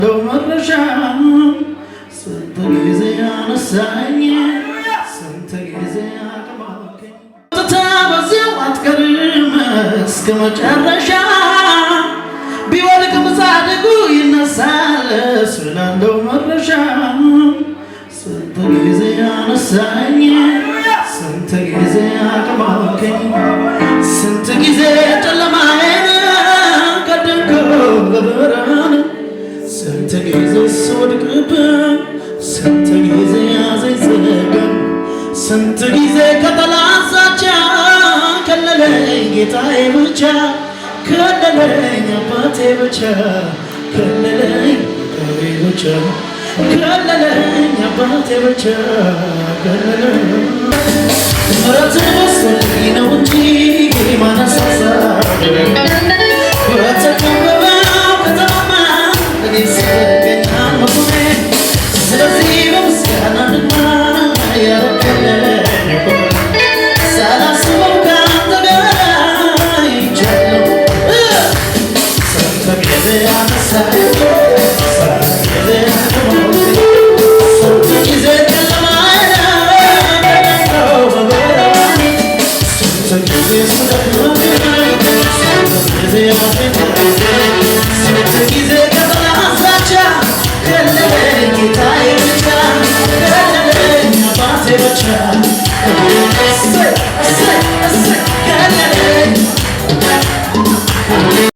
مرشان سنتك زي أنا سايني سنتك زي أكبرك تتابزي واتكرم اسكمج الرشان بيولك مصادقو ينسال سلالو مرشان سنتك زي أنا سايني سنتك زي أكبرك سنتك زي تلمعين قدركو غبران سنت جيزي صدق ابن سنت جيزي عزي زلقن سنت جيزي كتلاساچا كللي ጌታዬ ብቻ كللي አባቴ ብቻ كللي ጌታዬ ብቻ كللي አባቴ ብቻ كللي ምሕረት መስሎኝ ነው እንጂ ማነሳሳ This